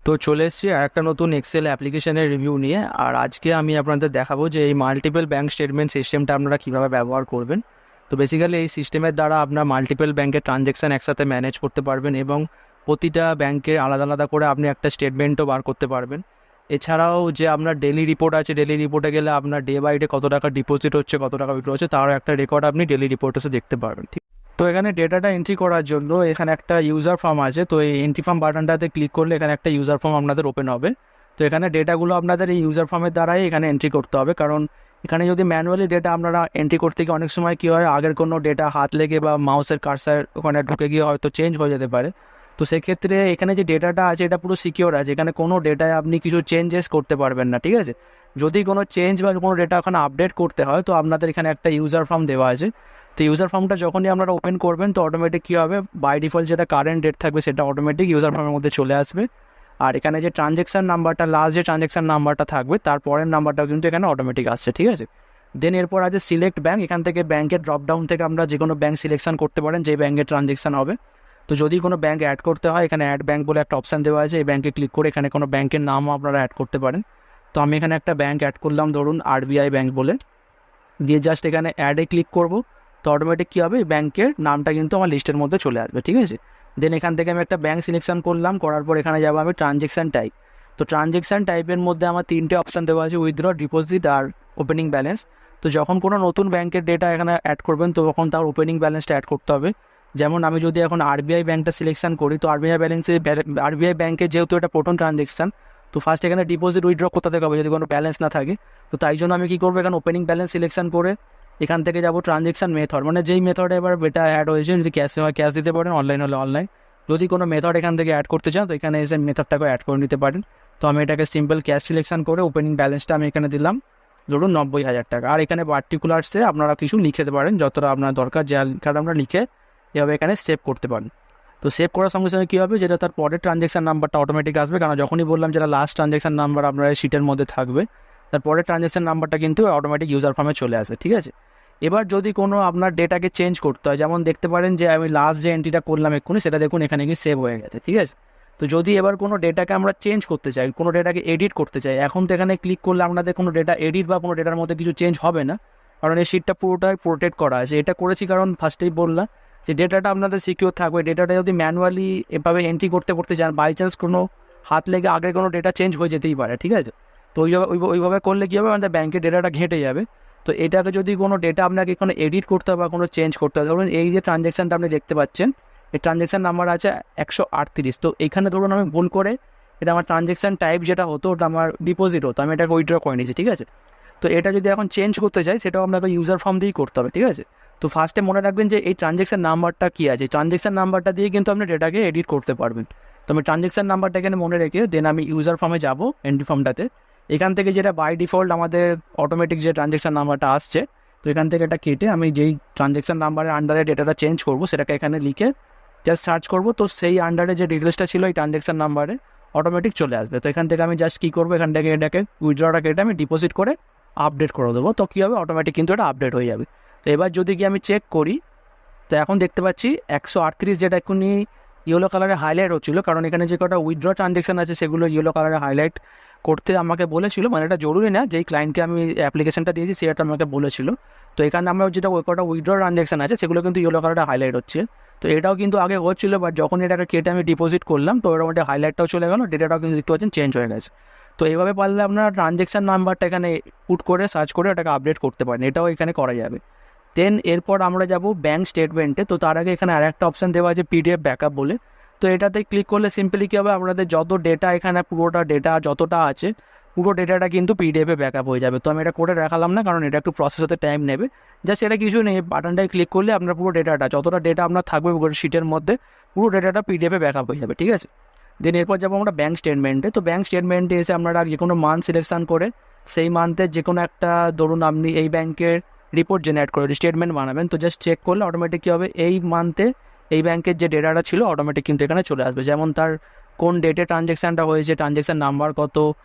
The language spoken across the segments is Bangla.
তো চলে এসেছি আর একটা নতুন এক্সেল অ্যাপ্লিকেশনের রিভিউ নিয়ে। আর আজকে আমি আপনাদের দেখাবো যে এই মাল্টিপল ব্যাংক স্টেটমেন্ট সিস্টেমটা আপনারা কীভাবে ব্যবহার করবেন। তো বেসিক্যালি এই সিস্টেমের দ্বারা আপনার মাল্টিপল ব্যাংকের ট্রানজ্যাকশান একসাথে ম্যানেজ করতে পারবেন এবং প্রতিটা ব্যাংকের আলাদা আলাদা করে আপনি একটা স্টেটমেন্টও বার করতে পারবেন। এছাড়াও যে আপনার ডেলি রিপোর্ট আছে, ডেলি রিপোর্টে গেলে আপনার ডে বাই ডে কত টাকা ডিপোজিট হচ্ছে, কত টাকা উইথড্র হচ্ছে, তারও একটা রেকর্ড আপনি ডেলি রিপোর্টে দেখতে পারবেন। ঠিক, তো এখানে ডেটাটা এন্ট্রি করার জন্য এখানে একটা ইউজার ফর্ম আছে। তো এই এন্ট্রি ফর্ম বাটনটাতে ক্লিক করলে এখানে একটা ইউজার ফর্ম আপনাদের ওপেন হবে। তো এখানে ডেটাগুলো আপনাদের এই ইউজার ফর্মের দ্বারাই এখানে এন্ট্রি করতে হবে, কারণ এখানে যদি ম্যানুয়ালি ডেটা আপনারা এন্ট্রি করতে গিয়ে অনেক সময় কী হয়, আগের কোনো ডেটা হাত লেগে বা মাউসের কার্সার ওখানে ঢুকে গিয়ে হয়তো চেঞ্জ হয়ে যেতে পারে। তো সেক্ষেত্রে এখানে যে ডেটাটা আছে এটা পুরো সিকিওর আছে, এখানে কোনো ডেটায় আপনি কিছু চেঞ্জেস করতে পারবেন না। ঠিক আছে, যদি কোনো চেঞ্জ বা কোনো ডেটা ওখানে আপডেট করতে হয় তো আপনাদের এখানে একটা ইউজার ফর্ম দেওয়া আছে। তো ইউজার ফর্মটা যখনই আপনারা ওপেন করবেন তো অটোমেটিক কী হবে, বাই ডিফল্ট যেটা কারেন্ট ডেট থাকবে সেটা অটোমেটিক ইউজার ফর্মের মধ্যে চলে আসবে। আর এখানে যে ট্রানজ্যাকশান নাম্বারটা, লাস্ট যে ট্রানজ্যাকশান নাম্বারটা থাকবে তারপরের নাম্বারটাও কিন্তু এখানে অটোমেটিক আসছে। ঠিক আছে, দেন এরপর আছে সিলেক্ট ব্যাঙ্ক। এখান থেকে ব্যাঙ্কের ড্রপডাউন থেকে আমরা যে কোনো ব্যাঙ্ক সিলেকশন করতে পারেন যে ব্যাঙ্কের ট্রানজ্যাকশান হবে। তো যদি কোনো ব্যাঙ্ক অ্যাড করতে হয় এখানে অ্যাড ব্যাঙ্ক বলে একটা অপশান দেওয়া আছে, এই ব্যাঙ্কে ক্লিক করে এখানে কোনো ব্যাঙ্কের নামও আপনারা অ্যাড করতে পারেন। তো আমি এখানে একটা ব্যাঙ্ক অ্যাড করলাম, ধরুন আরবিআই ব্যাঙ্ক বলে, দিয়ে জাস্ট এখানে অ্যাডে ক্লিক করব। তো অটোমেটিক কী হবে, ব্যাঙ্কের নামটা কিন্তু আমার লিস্টের মধ্যে চলে আসবে। ঠিক আছে, দেন এখান থেকে আমি একটা ব্যাঙ্ক সিলেকশন করলাম, করার পর এখানে যাবো আমি ট্রানজ্যাকশান টাইপ। তো ট্রানজ্যাকশান টাইপের মধ্যে আমার তিনটে অপশান দেওয়া আছে, উইথড্র, ডিপোজিট আর ওপেনিং ব্যালেন্স। তো যখন কোনো নতুন ব্যাঙ্কের ডেটা এখানে অ্যাড করবেন তো তখন তার ওপেনিং ব্যালেন্সটা অ্যাড করতে হবে। যেমন আমি যদি এখন আরবিআই ব্যাঙ্কটা সিলেকশন করি তো আরবিআই ব্যাঙ্কে যেহেতু এটা প্রথম ট্রানজ্যাকশান, তো ফার্স্ট এখানে ডিপোজিট উইথড্র কোথা থেকে হবে যদি কোনো ব্যালেন্স না থাকে। তো তাই জন্য আমি কী করবো, এখানে ওপেনিং ব্যালেন্স সিলেকশন করে এখান থেকে যাবো ট্রানজ্যাকশান মেথড, মানে যেই মেথডে এবার বেটা অ্যাড হয়েছে, যদি ক্যাশে হয় ক্যাশ দিতে পারেন, অনলাইন হলে অনলাইন। যদি কোনো মেথড এখান থেকে অ্যাড করতে চান তো এখানে এসে মেথডটাকে অ্যাড করে নিতে পারেন। তো আমি এটাকে সিম্পল ক্যাশ সিলেকশন করে ওপেনিং ব্যালেন্সটা আমি এখানে দিলাম ধরুন 90,000 টাকা। আর এখানে পার্টিকুলার্সে আপনারা কিছু লিখে দিতে পারেন, যতটা আপনার দরকার, যে লেখাটা আমরা লিখে এভাবে এখানে সেভ করতে পারেন। তো সেভ করার সঙ্গে সঙ্গে কী হবে, যেটা তার পরের ট্রানজ্যাকশান নাম্বারটা অটোমেটিক আসবে, কারণ যখনই বললাম যেটা লাস্ট ট্রানজ্যাকশান নাম্বার আপনার শিটের মধ্যে থাকবে, তারপরে ট্রানজ্যাকশান নাম্বারটা কিন্তু অটোমেটিক ইউজার ফর্মে চলে আসবে। ঠিক আছে, এবার যদি কোনো আপনার ডেটাকে চেঞ্জ করতে হয়, যেমন দেখতে পারেন যে আমি লাস্ট যে এন্ট্রিটা করলাম এক্ষুনি সেটা দেখুন এখানে কি সেভ হয়ে গেছে। ঠিক আছে, তো যদি এবার কোনো ডেটাকে আমরা চেঞ্জ করতে চাই, কোনো ডেটাকে এডিট করতে চাই, এখন তো এখানে ক্লিক করলে আপনাদের কোনো ডেটা এডিট বা কোনো ডেটার মধ্যে কিছু চেঞ্জ হবে না, কারণ এই শিটটা পুরোটাই প্রোটেক্ট করা আছে। এটা করেছি কারণ ফার্স্টেই বললাম যে ডেটাটা আপনাদের সিকিউর থাকবে। ডেটাটা যদি ম্যানুয়ালি এভাবে এন্ট্রি করতে করতে যান, বাই চান্স কোনো হাত লেগে আগে কোনো ডেটা চেঞ্জ হয়ে যেতেই পারে। ঠিক আছে, তো ওইভাবে করলে কী হবে, আমাদের ব্যাঙ্কের ডেটাটা ঘেঁটে যাবে। তো এটাকে যদি কোনো ডেটা আপনাকে কোনো এডিট করতে হবে বা কোনো চেঞ্জ করতে হবে, ধরুন এই যে ট্রানজ্যাকশানটা আপনি দেখতে পাচ্ছেন, এই ট্রানজ্যাকশান নাম্বার আছে 138। তো এইখানে ধরুন আমি ভুল করে এটা আমার ট্রানজ্যাকশান টাইপ যেটা হতো ওটা আমার ডিপোজিট হতো, আমি এটাকে উইথড্র করে নিয়েছি। ঠিক আছে, তো এটা যদি এখন চেঞ্জ করতে চাই সেটাও আপনাকে ইউজার ফর্ম দিয়েই করতে হবে। ঠিক আছে, তো ফার্স্টে মনে রাখবেন যে এই ট্রানজ্যাকশান নাম্বারটা কী আছে, ট্রানজ্যাকশান নাম্বারটা দিয়ে কিন্তু আপনি ডেটাকে এডিট করতে পারবেন। তো আমি ট্রানজ্যাকশান নাম্বারটা এখানে মনে রেখে দেন আমি ইউজার ফর্মে যাবো, এন্ট্রি ফর্মটাতে। এখান থেকে যেটা বাই ডিফল্ট আমাদের অটোমেটিক যে ট্রানজ্যাকশান নাম্বারটা আসছে, তো এখান থেকে এটা কেটে আমি যেই ট্রানজ্যাকশান নাম্বারের আন্ডারে ডেটাটা চেঞ্জ করবো সেটাকে এখানে লিখে জাস্ট সার্চ করবো, তো সেই আন্ডারে যে ডিটেলসটা ছিল এই ট্রানজ্যাকশান নাম্বারে অটোমেটিক চলে আসবে। তো এখান থেকে আমি জাস্ট কী করবো, এখান থেকে এটাকে উইথড্রটা কেটে আমি ডিপোজিট করে আপডেট করে দেবো। তো কী হবে, অটোমেটিক কিন্তু এটা আপডেট হয়ে যাবে। তো এবার যদি কি আমি চেক করি, তো এখন দেখতে পাচ্ছি 138 যেটা এক্ষুনি ইয়েলো কালারে হাইলাইট হচ্ছিলো, কারণ এখানে যে কটা উইথড্র ট্রানজ্যাকশান আছে সেগুলো ইয়েলো কালারে হাইলাইট করতে আমাকে বলেছিল, মানে এটা জরুরি না, যেই ক্লায়েন্টকে আমি অ্যাপ্লিকেশনটা দিয়েছি সেটা আমাকে বলেছিল। তো এখানে আমরা যেটা ওই কটা উইথড্র ট্রানজ্যাকশান আছে সেগুলো কিন্তু ইয়েলো কালারে হাইলাইট হচ্ছে। তো এটাও কিন্তু আগে হচ্ছিলো, বাট যখন এটাকে কেটে আমি ডিপোজিট করলাম তো ওর মধ্যে হাইলাইটটাও চলে গেলো, ডেটাটাও কিন্তু দেখতে পাচ্ছেন চেঞ্জ হয়ে গেছে। তো এইভাবে পারলে আপনারা ট্রানজ্যাকশান নাম্বারটা এখানে পুট করে সার্চ করে ওটাকে আপডেট করতে পারেন, এটাও এখানে করা যাবে। দেন এরপর আমরা যাব ব্যাঙ্ক স্টেটমেন্টে। তো তার আগে এখানে আর একটা অপশান দেওয়া আছে পিডিএফ ব্যাকআপ বলে। তো এটাতে ক্লিক করলে সিম্পলি কী হবে, আপনাদের যত ডেটা এখানে পুরোটা ডেটা যতটা আছে পুরো ডেটাটা কিন্তু পিডিএফে ব্যাকআপ হয়ে যাবে। তো আমি এটা করে দেখালাম না, কারণ এটা একটু প্রসেস হতে টাইম নেবে। জাস্ট এটা কিছু নেই, বাটনটায় ক্লিক করলে আপনার পুরো ডেটাটা যতটা ডেটা আপনার থাকবে শিটের মধ্যে পুরো ডেটাটা পিডিএফে ব্যাকআপ হয়ে যাবে। ঠিক আছে, দেন এরপর যাবো আমরা ব্যাঙ্ক স্টেটমেন্টে। তো ব্যাঙ্ক স্টেটমেন্টে এসে আপনারা যে কোনো মান্থ সিলেকশান করে সেই মান্থের যে কোনো একটা, ধরুন আপনি এই ব্যাঙ্কের রিপোর্ট জেনারেট করে স্টেটমেন্ট বানাবেন, তো জাস্ট চেক করলে অটোমেটিক কী হবে, এই মান্থে এই ব্যাঙ্কের যে ডেটাটা ছিল অটোমেটিক কিন্তু এখানে চলে আসবে। যেমন তার কোন ডেটে ট্রানজ্যাকশানটা হয়েছে, ট্রানজ্যাকশান নাম্বার কত,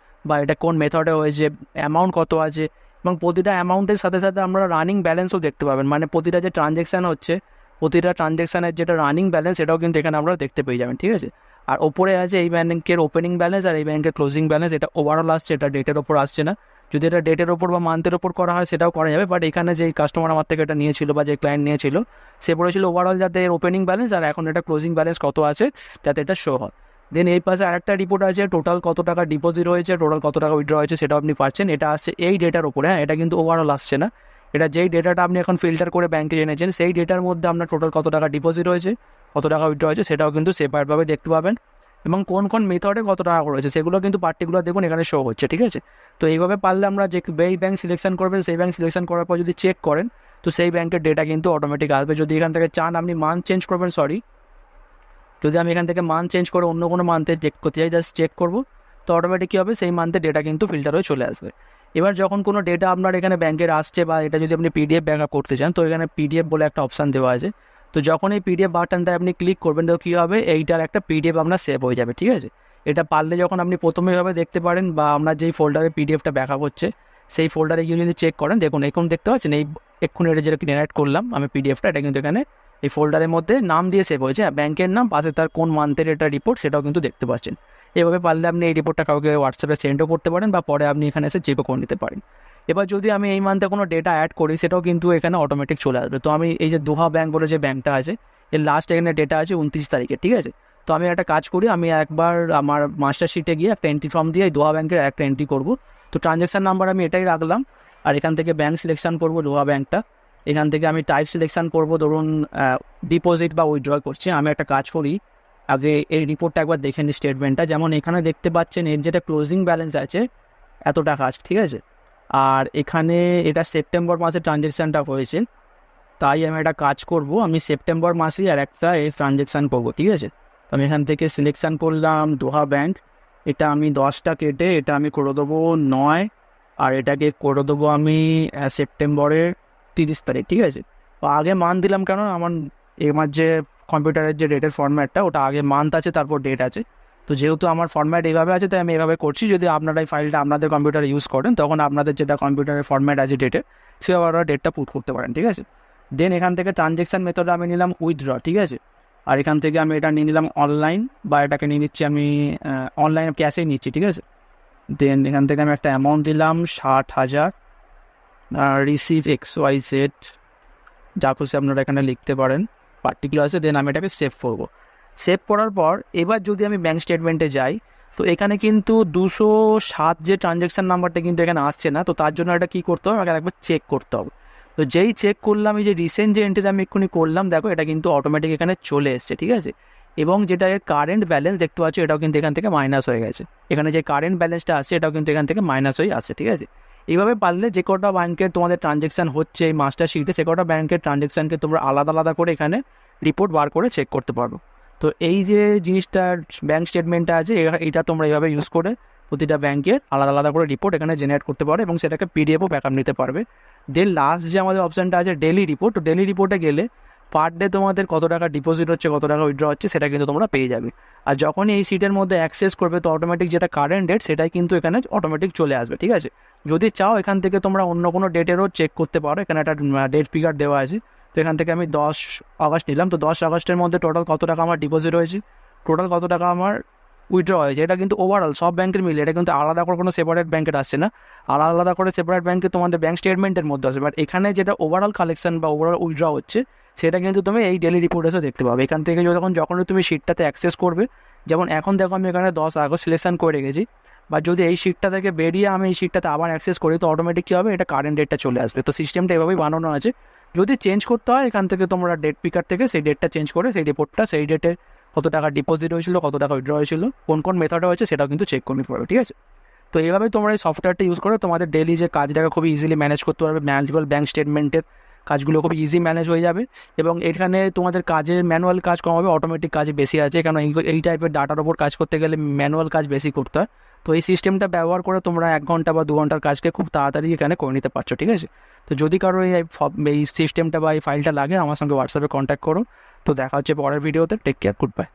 বা এটা কোন মেথডে হয়েছে, অ্যামাউন্ট কত আছে, এবং প্রতিটা অ্যামাউন্টের সাথে সাথে আমরা রানিং ব্যালেন্সও দেখতে পাবেন, মানে প্রতিটা যে ট্রানজ্যাকশান হচ্ছে প্রতিটা ট্রানজ্যাকশানের যেটা রানিং ব্যালেন্স এটাও কিন্তু এখানে আমরা দেখতে পেয়ে যাবেন। ঠিক আছে, আর ওপরে আছে এই ব্যাংকের ওপেনিং ব্যালেন্স আর এই ব্যাংকের ক্লোজিং ব্যালেন্স, এটা ওভারঅল আসছে, এটা ডেটের ওপর আসছে না। যদি এটা ডেটের ওপর বা মান্থের ওপর করা হয় সেটাও করা যাবে, বাট এখানে যে কাস্টমার আমার থেকে এটা নিয়েছিল বা যে ক্লায়েন্ট নিয়েছিল সে বলেছিল ওভারঅল যাতে এর ওপেনিং ব্যালেন্স আর এখন এটা ক্লোজিং ব্যালেন্স কত আছে যাতে এটা শো হয়। দেন এই পাশে আরেকটা রিপোর্ট আছে, টোটাল কত টাকা ডিপোজিট হয়েছে, টোটাল কত টাকা উইথড্র হয়েছে সেটাও আপনি পাচ্ছেন। এটা আসছে এই ডেটার উপরে, হ্যাঁ, এটা কিন্তু ওভারঅল আসছে না। এটা যেই ডেটাটা আপনি এখন ফিল্টার করে ব্যাংকে এনেছেন সেই ডেটার মধ্যে আপনার টোটাল কত টাকা ডিপোজিট হয়েছে, কত টাকা উইথড্র হয়েছে সেটাও কিন্তু সেপারেটভাবে দেখতে পাবেন, এবং কোন কোন মেথডে কত টাকা করেছে সেগুলো কিন্তু পার্টিকুলার দেখুন এখানে শো হচ্ছে, ঠিক আছে। তো এইভাবে পারলে আমরা যে ব্যাংক সিলেকশন করবেন সেই ব্যাংক সিলেকশন করার পর যদি চেক করেন তো সেই ব্যাংকের ডেটা কিন্তু অটোমেটিক আসবে। যদি এখান থেকে চান আপনি মান্থ চেঞ্জ করবেন, যদি আমি এখান থেকে মান্থ চেঞ্জ করে অন্য কোনো মান্থে চেক করতে চাই, জাস্ট চেক করবো, তো অটোমেটিক কী হবে সেই মান্থের ডেটা কিন্তু ফিল্টার হয়ে চলে আসবে। এবার যখন কোনো ডেটা আপনার এখানে ব্যাংকের আসছে বা এটা যদি আপনি পিডিএফ ব্যাকআপ করতে চান তো এখানে পিডিএফ বলে একটা অপশান দেওয়া আছে। তো যখন এই পিডিএফ বাটনটা আপনি ক্লিক করবেন তো কী হবে, এইটার একটা পিডিএফ আপনার সেভ হয়ে যাবে, ঠিক আছে। এটা পারলে যখন আপনি প্রথমেভাবে দেখতে পারেন বা আপনার যেই ফোল্ডারে পিডিএফটা ব্যাকআপ হচ্ছে সেই ফোল্ডারে গিয়ে যদি চেক করেন, দেখুন এখন দেখতে পাচ্ছেন এই এক্ষুনি এটা যেটা জেনারেট করলাম আমি পিডিএফটা, এটা কিন্তু এখানে এই ফোল্ডারের মধ্যে নাম দিয়ে সেভ হয়েছে, ব্যাংকের নাম পাশে তার কোন মান্থের এটা রিপোর্ট সেটাও কিন্তু দেখতে পাচ্ছেন। এভাবে পারলে আপনি এই রিপোর্টটা কাউকে হোয়াটসঅ্যাপে সেন্ডও করতে পারেন বা পরে আপনি এখানে এসে চেকও করে নিতে পারেন। এবার যদি আমি এই মান্থে কোনো ডেটা অ্যাড করি সেটাও কিন্তু এখানে অটোমেটিক চলে আসবে। তো আমি এই যে দোহা ব্যাংক বলে যে ব্যাংকটা আছে এর লাস্ট এখানে ডেটা আছে 29 তারিখে, ঠিক আছে। তো আমি একটা কাজ করি, আমি একবার আমার মাস্টার শিটে গিয়ে একটা এন্ট্রি ফর্ম দিয়ে দোহা ব্যাংকের একটা এন্ট্রি করব। তো ট্রানজ্যাকশান নাম্বার আমি এটাই রাখলাম, আর এখান থেকে ব্যাংক সিলেকশন করব দোহা ব্যাংকটা। এখান থেকে আমি টাইপ সিলেকশন করব, ধরুন ডিপোজিট বা উইথড্র করছি। আমি একটা কাজ করি, আগে এই রিপোর্টটা একবার দেখে নিই স্টেটমেন্টটা। যেমন এখানে দেখতে পাচ্ছেন এর যেটা ক্লোজিং ব্যালেন্স আছে এত টাকা আছে, ঠিক আছে। আর এখানে এটা সেপ্টেম্বর মাসে ট্রানজ্যাকশানটা হয়েছে, তাই আমি একটা কাজ করব, আমি সেপ্টেম্বর মাসেই আর একটা এই ট্রানজ্যাকশান করবো, ঠিক আছে। তো আমি এখান থেকে সিলেকশান করলাম দোহা ব্যাংক, এটা আমি 10টা কেটে এটা আমি করে দেবো 9, আর এটাকে করে দেবো আমি সেপ্টেম্বরের 30 তারিখ, ঠিক আছে। তো আগে মান্থ দিলাম কারণ আমার যে কম্পিউটারের যে ডেটের ফরম্যাটটা ওটা আগে মান্থ আছে তারপর ডেট আছে। তো যেহেতু আমার ফরম্যাট এইভাবে আছে তাই আমি এভাবে করছি। যদি আপনারা এই ফাইলটা আপনাদের কম্পিউটারে ইউজ করেন তখন আপনাদের যেটা কম্পিউটারের ফরম্যাট আছে ডেটের সেভাবে আপনারা ডেটটা পুট করতে পারেন, ঠিক আছে। দেন এখান থেকে ট্রানজ্যাকশান মেথড আমি নিলাম উইথড্র, ঠিক আছে। আর এখান থেকে আমি এটা নিয়ে নিলাম অনলাইন, বা এটাকে নিয়ে নিচ্ছি আমি অনলাইন ক্যাশেই নিচ্ছি, ঠিক আছে। দেন এখান থেকে আমি একটা অ্যামাউন্ট দিলাম 60,000, রিসিভ XYZ, যা খুশি আপনারা এখানে লিখতে পারেন পার্টিকুলার। দেন আমি এটাকে সেভ করবো। সেভ করার পর এবার যদি আমি ব্যাঙ্ক স্টেটমেন্টে যাই তো এখানে কিন্তু 207 যে ট্রানজ্যাকশান নাম্বারটা কিন্তু এখানে আসছে না। তো তার জন্য এটা কী করতে হবে, আমাকে একবার চেক করতে হবে। তো যেই চেক করলাম এই যে রিসেন্ট যে এন্ট্রি আমি এক্ষুনি করলাম, দেখো এটা কিন্তু অটোমেটিক এখানে চলে এসছে, ঠিক আছে। এবং যেটা এর কারেন্ট ব্যালেন্স দেখতে পাচ্ছি এটাও কিন্তু এখান থেকে মাইনাস হয়ে গেছে। এখানে যে কারেন্ট ব্যালেন্সটা আসছে এটাও কিন্তু এখান থেকে মাইনাস হয়ে আসছে, ঠিক আছে। এইভাবে পারলে যে কটা ব্যাংকের তোমাদের ট্রানজ্যাকশান হচ্ছে এই মাস্টার শিটে সে কটা ব্যাংকের ট্রানজ্যাকশানকে তোমরা আলাদা আলাদা করে এখানে রিপোর্ট বার করে চেক করতে পারবো। তো এই যে জিনিসটার ব্যাঙ্ক স্টেটমেন্টটা আছে এটা তোমরা এইভাবে ইউজ করে প্রতিটা ব্যাংকের আলাদা আলাদা করে রিপোর্ট এখানে জেনারেট করতে পারো এবং সেটাকে পিডিএফও ব্যাকআপ নিতে পারবে। দেন লাস্ট যে আমাদের অপশানটা আছে ডেলি রিপোর্ট, তো ডেলি রিপোর্টে গেলে পার ডে তোমাদের কত টাকা ডিপোজিট হচ্ছে কত টাকা উইথড্র হচ্ছে সেটা কিন্তু তোমরা পেয়ে যাবে। আর যখনই এই সিটের মধ্যে অ্যাক্সেস করবে তো অটোমেটিক যেটা কারেন্ট ডেট সেটাই কিন্তু এখানে অটোমেটিক চলে আসবে, ঠিক আছে। যদি চাও এখান থেকে তোমরা অন্য কোনো ডেটেরও চেক করতে পারো, এখানে একটা ডেট ফিগার দেওয়া আছে। তো এখান থেকে আমি 10 আগস্ট নিলাম, তো 10 আগস্টের মধ্যে টোটাল কত টাকা আমার ডিপোজিট হয়েছে, টোটাল কত টাকা আমার উইথড্র হয়েছে, এটা কিন্তু ওভারঅল সব ব্যাংকের মিলে, এটা কিন্তু আলাদা করে কোনো সেপারেট ব্যাংকের আসছে না। আলাদা আলাদা করে সেপারেট ব্যাংকে তোমাদের ব্যাংক স্টেটমেন্টের মধ্যে আসবে, বাট এখানে যেটা ওভারঅল কালেকশন বা ওভারঅল উইথড্র হচ্ছে সেটা কিন্তু তুমি এই ডেলি রিপোর্টে দেখতে পাবে। এখান থেকে যখনই তুমি শিটটাতে অ্যাক্সেস করবে, যেমন এখন দেখো আমি এখানে 10 আগস্ট সিলেকশন করে রেখেছি, বা যদি এই শিটটা থেকে বেরিয়ে আমি এই শিটটাতে আবার অ্যাক্সেস করি তো অটোমেটিক কী হবে, এটা কারেন্ট ডেটটা চলে আসবে। তো সিস্টেমটা এভাবেই বানানো আছে। যদি চেঞ্জ করতে হয় এখান থেকে তোমরা ডেট পিকার থেকে সেই ডেটটা চেঞ্জ করে সেই রিপোর্টটা সেই ডেটে কত টাকা ডিপোজিট হয়েছিল কত টাকা উইথড্র হয়েছিল কোন কোন মেথডে হয়েছে সেটাও কিন্তু চেক করে নিতে পারবে, ঠিক আছে। তো এইভাবে তোমরা এই সফটওয়্যারটা ইউজ করে তোমাদের ডেলি যে কাজটাকে খুবই ইজিলি ম্যানেজ করতে পারবে। ম্যানেজেবল ব্যাঙ্ক স্টেটমেন্টের কাজগুলো খুব ইজি ম্যানেজ হয়ে যাবে এবং এখানে তোমাদের কাজের ম্যানুয়াল কাজ কম হবে, অটোমেটিক কাজ বেশি আছে, কারণ এই টাইপের ডাটার ওপর কাজ করতে গেলে ম্যানুয়াল কাজ বেশি করতে হয়। তো এই সিস্টেমটা ব্যবহার করে তোমরা 1 ঘন্টা বা 2 ঘন্টার কাজকে খুব তাড়াতাড়ি এখানে করে নিতে পারছো, ঠিক আছে। তো যদি কারো এই সিস্টেমটা বা এই ফাইলটা লাগে আমার সঙ্গে হোয়াটসঅ্যাপে কন্ট্যাক্ট করো। তো দেখা হচ্ছে পরের ভিডিওতে। Take care, good by.